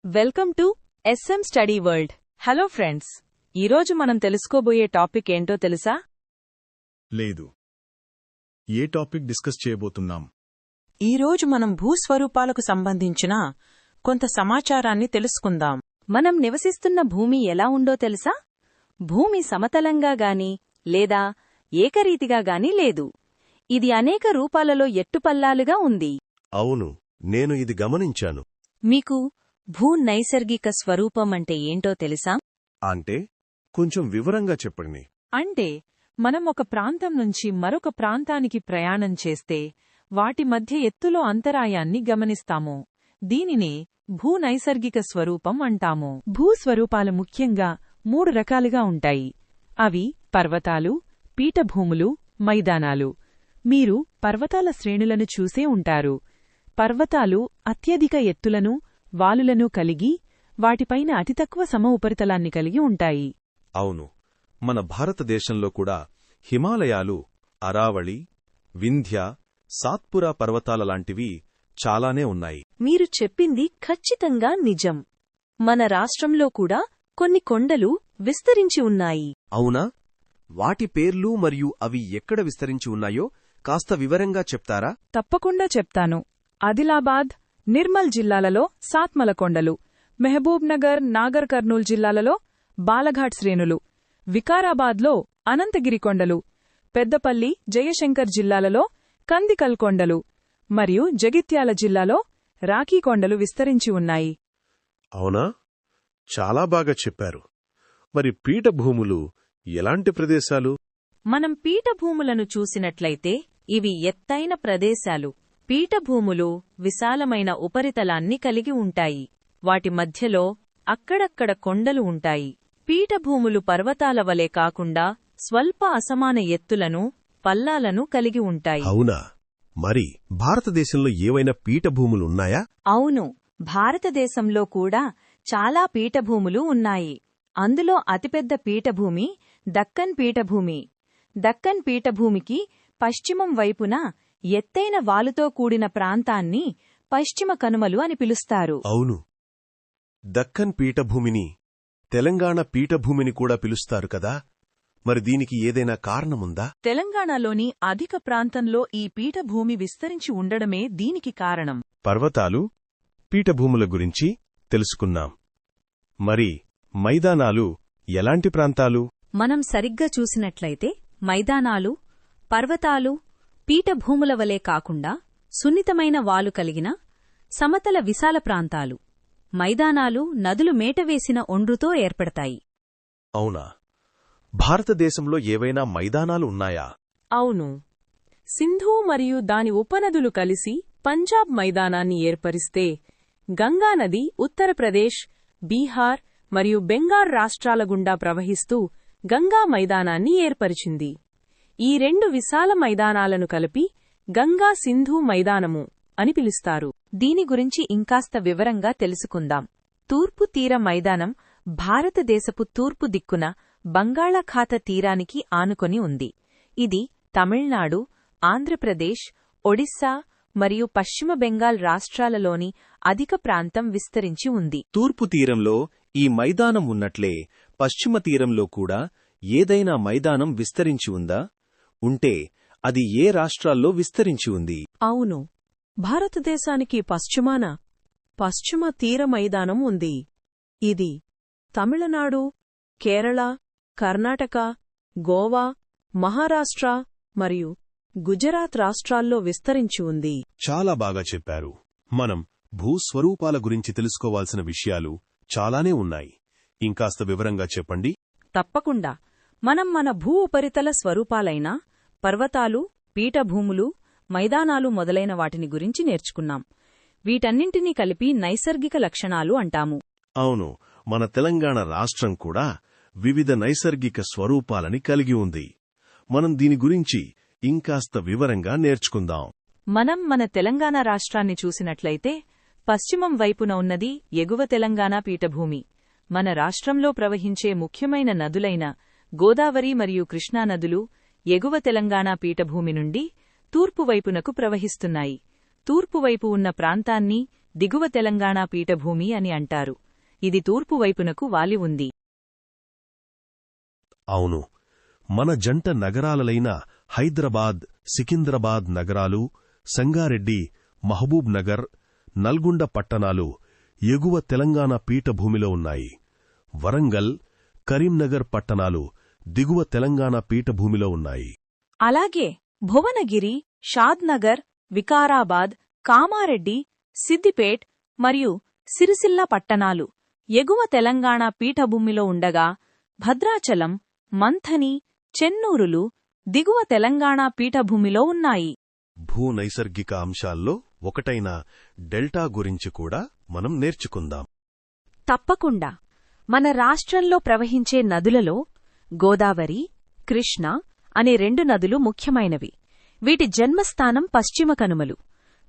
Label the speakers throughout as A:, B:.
A: Welcome to S M study world. Hello friends, ఈరోజు మనం తెలుసుకోబోయే టాపిక్ ఏంటో తెలుసా?
B: లేదు. ఏ టాపిక్ డిస్కస్ చేయబోతున్నాం?
C: ఈరోజు మనం భూస్వరూపాలకు సంబంధించిన కొంత సమాచారాన్ని తెలుసుకుందాం.
A: మనం నివసిస్తున్న భూమి ఎలా ఉందో తెలుసా? భూమి సమతలంగా గాని లేదా ఏకరీతిగా గాని లేదు. ఇది అనేక రూపాలలో ఎట్టుపల్లాలుగా ఉంది.
D: అవును, నేను ఇది గమనించాను.
A: మీకు భూ నైసర్గిక స్వరూపం అంటే ఏంటో తెలుసా?
D: అంటే కొంచెం వివరంగా చెప్పండి.
C: అంటే మనం ఒక ప్రాంతం నుంచి మరొక ప్రాంతానికి ప్రయాణం చేస్తే వాటి మధ్య ఎత్తులో అంతరాయాన్ని గమనిస్తాము. దీనినే భూ నైసర్గిక స్వరూపం అంటాము. భూస్వరూపాలు ముఖ్యంగా 3 రకాలుగా ఉంటాయి. అవి పర్వతాలు, పీఠభూములు, మైదానాలు. మీరు పర్వతాల శ్రేణులను చూసే ఉంటారు. పర్వతాలు అత్యధిక ఎత్తులను, వాలులను కలిగి వాటిపైన అతి తక్కువ సమ ఉపరితలాన్ని కలిగి ఉంటాయి.
D: అవును, మన భారతదేశంలో కూడా హిమాలయాలు, అరావళి, వింధ్య, సాత్పురా పర్వతాలలాంటివి చాలానే ఉన్నాయి.
A: మీరు చెప్పింది ఖచ్చితంగా నిజం. మన రాష్ట్రంలో కూడా కొన్ని కొండలు విస్తరించి ఉన్నాయి.
E: అవునా? వాటి పేర్లు మరియు అవి ఎక్కడ విస్తరించి ఉన్నాయో కాస్త వివరంగా చెప్తారా?
C: తప్పకుండా చెప్తాను. ఆదిలాబాద్, నిర్మల్ జిల్లాలలో సాత్మల కొండలు, మెహబూబ్ నగర్, నాగర్ కర్నూల్ జిల్లాలలో బాలఘాట్ శ్రేణులు, వికారాబాద్లో అనంతగిరి కొండలు, పెద్దపల్లి, జయశంకర్ జిల్లాలలో కందికల్ కొండలు మరియు జగిత్యాల జిల్లాలో రాఖీ కొండలు విస్తరించి ఉన్నాయి.
D: అవునా? చాలా బాగా చెప్పారు. మరి పీఠభూములు ఎలాంటి ప్రదేశాలు?
A: మనం పీఠభూములను చూసినట్లయితే ఇవి ఎత్తైన ప్రదేశాలు. పీఠభూములు విశాలమైన ఉపరితలాన్ని కలిగి ఉంటాయి. వాటి మధ్యలో అక్కడక్కడ కొండలు ఉంటాయి. పీఠభూములు పర్వతాల వలె కాకుండా స్వల్ప అసమాన ఎత్తులను, పల్లాలను కలిగి ఉంటాయి.
D: అవునా? మరి భారతదేశంలో ఏవైనా పీఠభూములున్నాయా?
A: అవును, భారతదేశంలో కూడా చాలా పీఠభూములు ఉన్నాయి. అందులో అతిపెద్ద పీఠభూమి దక్కన్ పీఠభూమి. దక్కన్ పీఠభూమికి పశ్చిమం వైపున ఎత్తైన వాలుతో కూడిన ప్రాంతాన్ని పశ్చిమ కనుమలు అని పిలుస్తారు.
D: అవును, దక్కన్ పీఠభూమిని తెలంగాణ పీఠభూమిని కూడా పిలుస్తారు కదా. మరి దీనికి ఏదైనా కారణముందా?
C: తెలంగాణలోని అధిక ప్రాంతంలో ఈ పీఠభూమి విస్తరించి ఉండడమే దీనికి కారణం.
D: పర్వతాలు, పీఠభూముల గురించి తెలుసుకున్నాం. మరి మైదానాలు ఎలాంటి ప్రాంతాలు?
A: మనం సరిగ్గా చూసినట్లయితే మైదానాలు, పర్వతాలు, పీఠభూముల వలె కాకుండా సున్నితమైన వాలు కలిగిన సమతల విశాల ప్రాంతాలు. మైదానాలు నదులు మేటవేసిన ఒండ్రుతో ఏర్పడతాయి.
D: అవునా? భారతదేశంలో ఏవైనా మైదానాలు ఉన్నాయా?
C: అవును. సింధు మరియు దాని ఉపనదులు కలిసి పంజాబ్ మైదానాన్ని ఏర్పరిస్తే గంగానది ఉత్తరప్రదేశ్, బీహార్ మరియు బెంగాల్ రాష్ట్రాల గుండా ప్రవహిస్తూ గంగా మైదానాన్ని ఏర్పరిచింది. ఈ 2 విశాల మైదానాలను కలిపి గంగా సింధు మైదానము అని పిలుస్తారు.
A: దీని గురించి ఇంకాస్త వివరంగా తెలుసుకుందాం. తూర్పు తీర మైదానం భారతదేశపు తూర్పు దిక్కున బంగాళాఖాత తీరానికి ఆనుకొని ఉంది. ఇది తమిళనాడు, ఆంధ్రప్రదేశ్, ఒడిశా మరియు పశ్చిమ బెంగాల్ రాష్ట్రాలలోని అధిక ప్రాంతం విస్తరించి ఉంది.
E: తూర్పు తీరంలో ఈ మైదానం ఉన్నట్లే పశ్చిమ తీరంలో కూడా ఏదైనా మైదానం విస్తరించి ఉందా? ఉంటే అది ఏ రాష్ట్రాల్లో విస్తరించి ఉంది?
C: అవును, భారతదేశానికి పశ్చిమ తీర మైదానం ఉంది. ఇది తమిళనాడు, కేరళ, కర్ణాటక, గోవా, మహారాష్ట్ర మరియు గుజరాత్ రాష్ట్రాల్లో విస్తరించి ఉంది.
D: చాలా బాగా చెప్పారు. మనం భూస్వరూపాల గురించి తెలుసుకోవాల్సిన విషయాలు చాలానే ఉన్నాయి. ఇంకాస్త వివరంగా చెప్పండి.
A: తప్పకుండా. మనం మన భూ ఉపరితల స్వరూపాలైన పర్వతాలు, పీఠభూములు, మైదానాలు మొదలైన వాటిని గురించి నేర్చుకున్నాం. వీటన్నింటినీ కలిపి నైసర్గిక లక్షణాలు అంటాము.
D: అవును, మన తెలంగాణ రాష్ట్రం కూడా వివిధ నైసర్గిక స్వరూపాలని కలిగి ఉంది. మనం దీని గురించి ఇంకాస్త వివరంగా నేర్చుకుందాం.
A: మనం మన తెలంగాణ రాష్ట్రాన్ని చూసినట్లయితే పశ్చిమం వైపున ఉన్నది ఎగువ తెలంగాణ పీఠభూమి. మన రాష్ట్రంలో ప్రవహించే ముఖ్యమైన నదులైన గోదావరి మరియు కృష్ణానదులు ఎగువ తెలంగాణ పీఠభూమి నుండి తూర్పువైపునకు ప్రవహిస్తున్నాయి. తూర్పువైపు ఉన్న ప్రాంతాన్ని దిగువ తెలంగాణ పీఠభూమి అని అంటారు. ఇది తూర్పు వైపునకు వాలి ఉంది.
D: అవును, మన జంట నగరాలలైన హైదరాబాద్, సికింద్రాబాద్ నగరాలు, సంగారెడ్డి, మహబూబ్ నగర్, నల్గొండ పట్టణాలు ఎగువ తెలంగాణ పీఠభూమిలో ఉన్నాయి. వరంగల్, కరీంనగర్ పట్టణాలు దిగువ తెలంగాణ పీఠభూమిలో ఉన్నాయి.
A: అలాగే భువనగిరి, షాద్నగర్, వికారాబాద్, కామారెడ్డి, సిద్దిపేట్ మరియు సిరిసిల్ల పట్టణాలు ఎగువ తెలంగాణ పీఠభూమిలో ఉండగా, భద్రాచలం, మంథని, చెన్నూరులు దిగువ తెలంగాణ పీఠభూమిలో ఉన్నాయి.
D: భూ నైసర్గిక అంశాల్లో ఒకటైన డెల్టా గురించి కూడా మనం నేర్చుకుందాం.
A: తప్పకుండా. మన రాష్ట్రంలో ప్రవహించే నదులలో గోదావరి, కృష్ణ అనే 2 నదులు ముఖ్యమైనవి. వీటి జన్మస్థానం పశ్చిమ కనుమలు.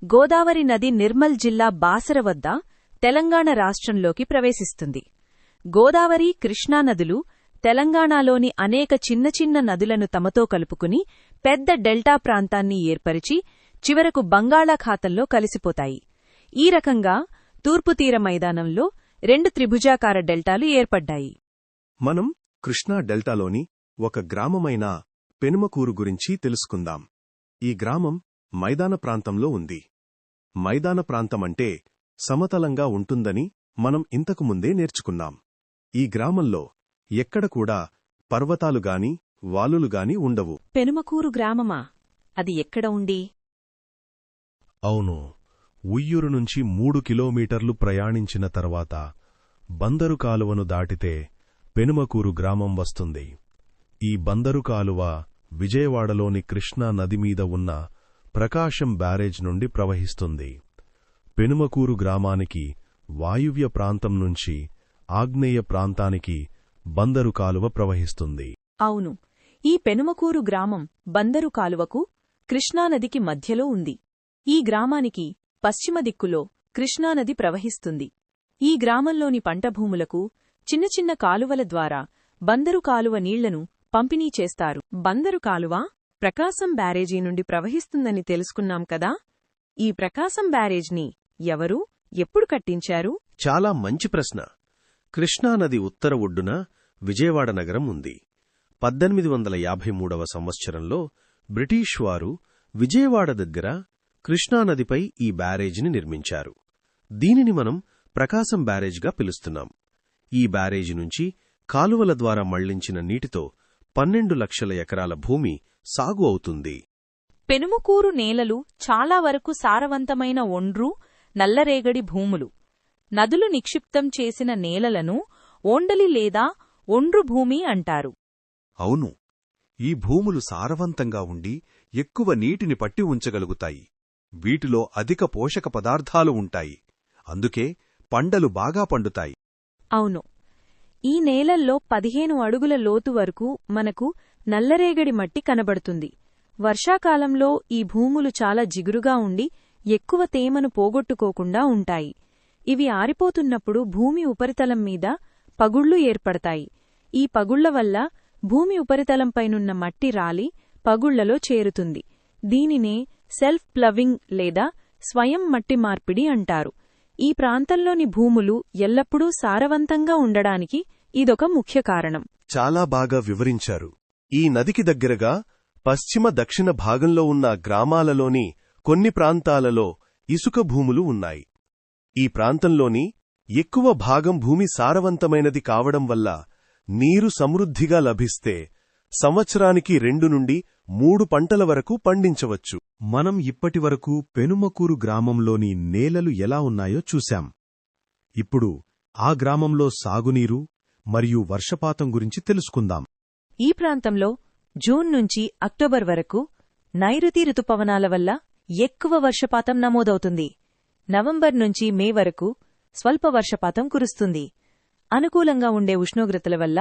A: గోదావరి నది నిర్మల్ జిల్లా బాసర వద్ద తెలంగాణ రాష్ట్రంలోకి ప్రవేశిస్తుంది. గోదావరి, కృష్ణా నదులు తెలంగాణలోని అనేక చిన్న చిన్న నదులను తమతో కలుపుకుని పెద్ద డెల్టా ప్రాంతాన్ని ఏర్పరిచి చివరకు బంగాళాఖాతంలో కలిసిపోతాయి. ఈ రకంగా తూర్పు తీర మైదానంలో 2 త్రిభుజాకార డెల్టాలు ఏర్పడ్డాయి.
E: మనం కృష్ణా డెల్టాలోని ఒక గ్రామమైన పెనుమకూరు గురించి తెలుసుకుందాం. ఈ గ్రామం మైదాన ప్రాంతంలో ఉంది. మైదాన ప్రాంతమంటే సమతలంగా ఉంటుందని మనం ఇంతకుముందే నేర్చుకున్నాం. ఈ గ్రామంలో ఎక్కడ కూడా పర్వతాలుగాని వాలులుగాని ఉండవు.
A: పెనుమకూరు గ్రామమా? అది ఎక్కడ ఉంది?
D: అవును, ఉయ్యూరు నుంచి 3 కిలోమీటర్లు ప్రయాణించిన తర్వాత బందరు కాలువను దాటితే పెనుమకూరు గ్రామం వస్తుంది. ఈ బందరు కాలువ విజయవాడలోని కృష్ణా నదిమీద ఉన్న ప్రకాశం బ్యారేజ్ నుండి ప్రవహిస్తుంది. పెనుమకూరు గ్రామానికి వాయువ్య ప్రాంతం నుంచి ఆగ్నేయ ప్రాంతానికి బందరు కాలువ ప్రవహిస్తుంది.
A: అవును, ఈ పెనుమకూరు గ్రామం బందరు కాలువకు, కృష్ణానదికి మధ్యలో ఉంది. ఈ గ్రామానికి పశ్చిమ దిక్కులో కృష్ణానది ప్రవహిస్తుంది. ఈ గ్రామంలోని పంటభూములకు చిన్న చిన్న కాలువల ద్వారా బందరు కాలువ నీళ్లను పంపిణీ చేస్తారు. బందరు కాలువ ప్రకాశం బ్యారేజీ నుండి ప్రవహిస్తుందని తెలుసుకున్నాం కదా. ఈ ప్రకాశం బ్యారేజ్ని ఎవరు, ఎప్పుడు కట్టించారు?
E: చాలా మంచి ప్రశ్న. కృష్ణానది ఉత్తర ఒడ్డున విజయవాడ నగరం ఉంది. 1853వ సంవత్సరంలో బ్రిటిష్ వారు విజయవాడ దగ్గర కృష్ణానదిపై ఈ బ్యారేజిని నిర్మించారు. దీనిని మనం ప్రకాశం బ్యారేజ్గా పిలుస్తున్నాం. ఈ బ్యారేజి నుంచి కాలువల ద్వారా మళ్లించిన నీటితో 12 లక్షల ఎకరాల భూమి సాగు అవుతుంది.
A: పెనుమకూరు నేలలు చాలా వరకు సారవంతమైన ఒండ్రు, నల్లరేగడి భూములు. నదులు నిక్షిప్తం చేసిన నేలలను ఓండలి లేదా ఒండ్రు భూమి అంటారు.
F: అవును, ఈ భూములు సారవంతంగా ఉండి ఎక్కువ నీటిని పట్టి ఉంచగలుగుతాయి. వీటిలో అధిక పోషక పదార్థాలు ఉంటాయి. అందుకే పంటలు బాగా పండుతాయి.
A: అవును, ఈ నేలల్లో 15 అడుగుల లోతు వరకు మనకు నల్లరేగడి మట్టి కనబడుతుంది. వర్షాకాలంలో ఈ భూములు చాలా జిగురుగా ఉండి ఎక్కువ తేమను పోగొట్టుకోకుండా ఉంటాయి. ఇవి ఆరిపోతున్నప్పుడు భూమి ఉపరితలం మీద పగుళ్లు ఏర్పడతాయి. ఈ పగుళ్ల వల్ల భూమి ఉపరితలంపైనున్న మట్టి రాలి పగుళ్లలో చేరుతుంది. దీనినే సెల్ఫ్ ప్లవింగ్ లేదా స్వయం మట్టి మార్పిడి అంటారు. ఈ ప్రాంతంలోని భూములు ఎల్లప్పుడూ సారవంతంగా ఉండడానికి ఇదొక ముఖ్య కారణం.
D: చాలా బాగా వివరించారు. ఈ నదికి దగ్గరగా పశ్చిమ దక్షిణ భాగంలో ఉన్న గ్రామాలలోని కొన్ని ప్రాంతాలలో ఇసుక భూములు ఉన్నాయి. ఈ ప్రాంతంలోని ఎక్కువ భాగం భూమి సారవంతమైనది కావడం వల్ల నీరు సమృద్ధిగా లభిస్తే సంవత్సరానికి 2 నుండి 3 పంటల వరకు పండించవచ్చు.
B: మనం ఇప్పటివరకు పెనుమకూరు గ్రామంలోని నేలలు ఎలా ఉన్నాయో చూశాం. ఇప్పుడు ఆ గ్రామంలో సాగునీరు మరియు వర్షపాతం గురించి తెలుసుకుందాం.
A: ఈ ప్రాంతంలో జూన్ నుంచి అక్టోబర్ వరకు నైరుతి రుతుపవనాల వల్ల ఎక్కువ వర్షపాతం నమోదవుతుంది. నవంబర్ నుంచి మే వరకు స్వల్ప వర్షపాతం కురుస్తుంది. అనుకూలంగా ఉండే ఉష్ణోగ్రతల వల్ల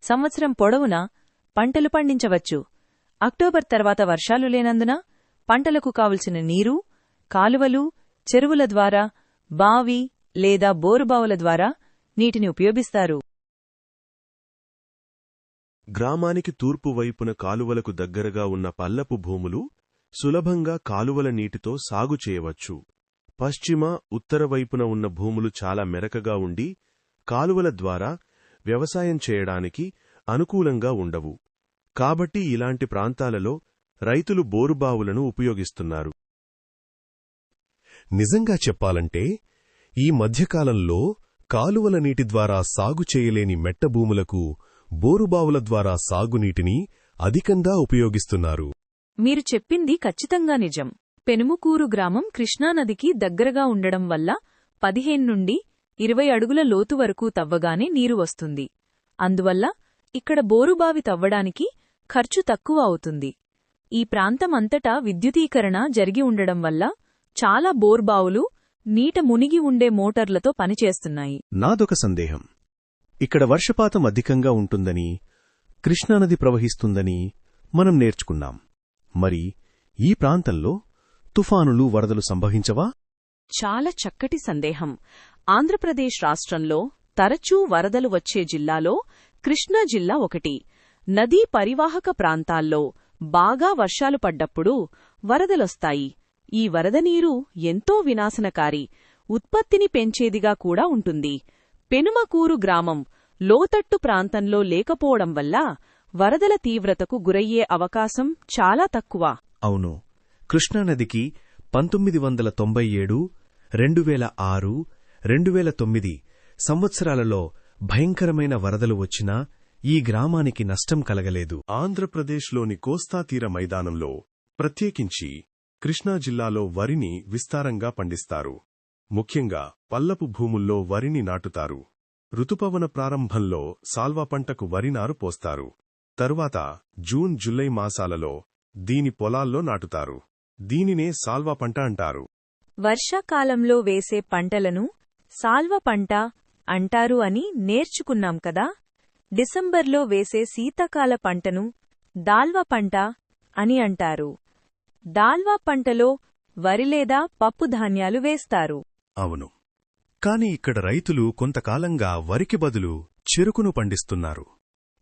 A: సంవత్సరం పొడవునా పంటలు పండించవచ్చు. అక్టోబర్ తర్వాత వర్షాలు లేనందున పంటలకు కావలసిన నీరు కాలువలు, చెరువుల ద్వారా, బావి లేదా బోరుబావుల ద్వారా నీటిని ఉపయోగిస్తారు.
D: గ్రామానికి తూర్పు వైపున కాలువలకు దగ్గరగా ఉన్న పల్లపు భూములు సులభంగా కాలువల నీటితో సాగు చేయవచ్చు. పశ్చిమ ఉత్తర వైపున ఉన్న భూములు చాలా మెరకగా ఉండి కాలువల ద్వారా వ్యవసాయం చేయడానికి అనుకూలంగా ఉండవు. కాబట్టి ఇలాంటి ప్రాంతాలలో రైతులు బోరుబావులను ఉపయోగిస్తున్నారు.
B: నిజంగా చెప్పాలంటే ఈ మధ్యకాలంలో కాలువల నీటి ద్వారా సాగు చేయలేని మెట్టభూములకు బోరుబావుల ద్వారా సాగునీటిని అధికంగా ఉపయోగిస్తున్నారు.
A: మీరు చెప్పింది ఖచ్చితంగా నిజం. పెనుముకూరు గ్రామం కృష్ణానదికి దగ్గరగా ఉండడం వల్ల 15 నుండి 20 అడుగుల లోతు వరకు తవ్వగానే నీరు వస్తుంది. అందువల్ల ఇక్కడ బోరుబావి తవ్వడానికి ఖర్చు తక్కువ అవుతుంది. ఈ ప్రాంతం అంతటా విద్యుదీకరణ జరిగి ఉండడం వల్ల చాలా బోర్బావులు నీట మునిగి ఉండే మోటార్లతో పనిచేస్తున్నాయి.
E: నాదొక సందేహం. ఇక్కడ వర్షపాతం అధికంగా ఉంటుందని, కృష్ణానది ప్రవహిస్తుందని మనం నేర్చుకున్నాం. మరి ఈ ప్రాంతంలో తుఫానులు, వరదలు సంభవించవా?
A: చాలా చక్కటి సందేహం. ఆంధ్రప్రదేశ్ రాష్ట్రంలో తరచూ వరదలు వచ్చే జిల్లాలో కృష్ణా జిల్లా ఒకటి. నదీ పరివాహక ప్రాంతాల్లో బాగా వర్షాలు పడ్డప్పుడు వరదలొస్తాయి. ఈ వరద నీరు ఎంతో వినాశనకారి, ఉత్పత్తిని పెంచేదిగా కూడా ఉంటుంది. పెనుమకూరు గ్రామం లోతట్టు ప్రాంతంలో లేకపోవడం వల్ల వరదల తీవ్రతకు గురయ్యే అవకాశం చాలా తక్కువ.
E: అవును. కృష్ణానదికి 1997, 2006, 2009 సంవత్సరాలలో భయంకరమైన వరదలు వచ్చినా ఈ గ్రామానికి నష్టం కలగలేదు.
B: ఆంధ్రప్రదేశ్లోని కోస్తాతీర మైదానంలో, ప్రత్యేకించి కృష్ణా జిల్లాలో వరిని విస్తారంగా పండిస్తారు. ముఖ్యంగా పల్లపు భూముల్లో వరిని నాటుతారు. ఋతుపవన ప్రారంభంలో సాల్వా పంటకు వరినారు పోస్తారు. తరువాత జూన్, జూలై మాసాలలో దీని పొలాల్లో నాటుతారు. దీనినే సాల్వా పంట అంటారు.
A: వర్షాకాలంలో వేసే పంటలను సాల్వ పంట అంటారు అని నేర్చుకున్నాం కదా. డిసెంబర్లో వేసే శీతాకాల పంటను దాల్వా పంట అని అంటారు. దాల్వా పంటలో వరి లేదా పప్పుధాన్యాలు వేస్తారు.
B: అవును. కాని ఇక్కడ రైతులు కొంతకాలంగా వరికి బదులు చెరుకును పండిస్తున్నారు.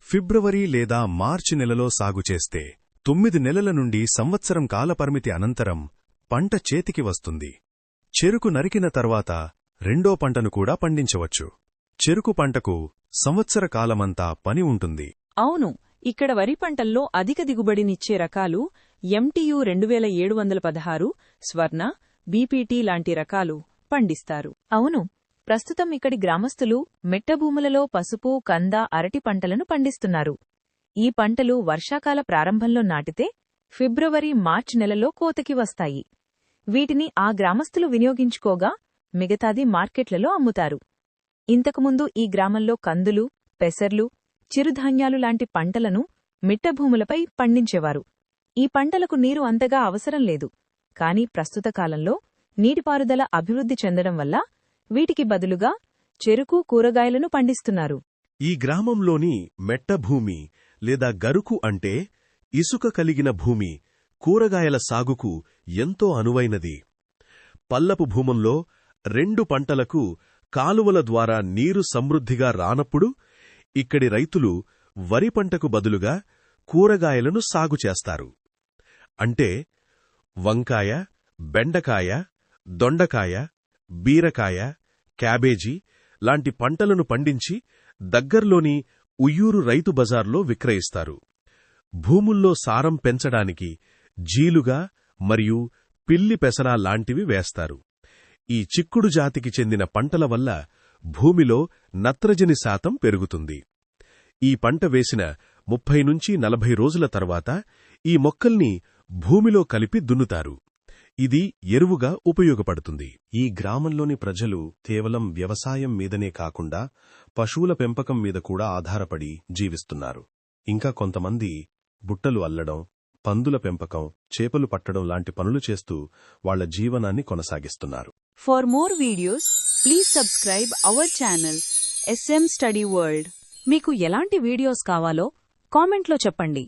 B: ఫిబ్రవరి లేదా మార్చి నెలలో సాగుచేస్తే 9 నెలల నుండి సంవత్సరం కాలపరిమితి అనంతరం పంట చేతికి వస్తుంది. చెరుకు నరికిన తర్వాత రెండో పంటను కూడా పండించవచ్చు. చెరుకు పంటకు సంవత్సర కాలమంతా పని ఉంటుంది.
C: అవును. ఇక్కడ వరి పంటల్లో అధిక దిగుబడినిచ్చే రకాలు MTU 2716, స్వర్ణ, బీపీటీ లాంటి రకాలు పండిస్తారు.
A: అవును. ప్రస్తుతం ఇక్కడి గ్రామస్తులు మెట్టభూములలో పసుపు, కంద, అరటి పంటలను పండిస్తున్నారు. ఈ పంటలు వర్షాకాల ప్రారంభంలో నాటితే ఫిబ్రవరి, మార్చి నెలలో కోతకి వస్తాయి. వీటిని ఆ గ్రామస్తులు వినియోగించుకోగా మిగతాది మార్కెట్లలో అమ్ముతారు. ఇంతకుముందు ఈ గ్రామంలో కందులు, పెసర్లు, చిరుధాన్యాలు లాంటి పంటలను మిట్టభూములపై పండించేవారు. ఈ పంటలకు నీరు అంతగా అవసరం లేదు. కాని ప్రస్తుత కాలంలో నీటిపారుదల అభివృద్ధి చెందడం వల్ల వీటికి బదులుగా చెరుకు, కూరగాయలను పండిస్తున్నారు.
B: ఈ గ్రామంలోని మెట్టభూమి లేదా గరుకు అంటే ఇసుక కలిగిన భూమి కూరగాయల సాగుకు ఎంతో అనువైనది. పల్లపు భూముల్లో 2 పంటలకు కాలువల ద్వారా నీరు సమృద్ధిగా రానప్పుడు ఇక్కడి రైతులు వరి పంటకు బదులుగా కూరగాయలను సాగు చేస్తారు. అంటే వంకాయ, బెండకాయ, దొండకాయ, బీరకాయ, క్యాబేజీ లాంటి పంటలను పండించి దగ్గర్లోని ఉయ్యూరు రైతు బజార్లో విక్రయిస్తారు. భూముల్లో సారం పెంచడానికి జీలుగా మరియు పిల్లి పెసర లాంటివి వేస్తారు. ఈ చిక్కుడు జాతికి చెందిన పంటల వల్ల భూమిలో నత్రజని శాతం పెరుగుతుంది. ఈ పంట వేసిన 30 నుంచి 40 రోజుల తర్వాత ఈ మొక్కల్ని భూమిలో కలిపి దున్నుతారు. ఇది ఎరువుగా ఉపయోగపడుతుంది. ఈ గ్రామంలోని ప్రజలు కేవలం వ్యవసాయం మీదనే కాకుండా పశువుల పెంపకం మీద కూడా ఆధారపడి జీవిస్తున్నారు. ఇంకా కొంతమంది బుట్టలు అల్లడం, పందుల పెంపకం, చేపలు పట్టడం లాంటి పనులు చేస్తూ వాళ్ల జీవనాన్ని కొనసాగిస్తున్నారు.
A: For more videos, please subscribe our channel, SM Study World. మీకు ఎలాంటి వీడియోస్ కావాలో కామెంట్లో చెప్పండి.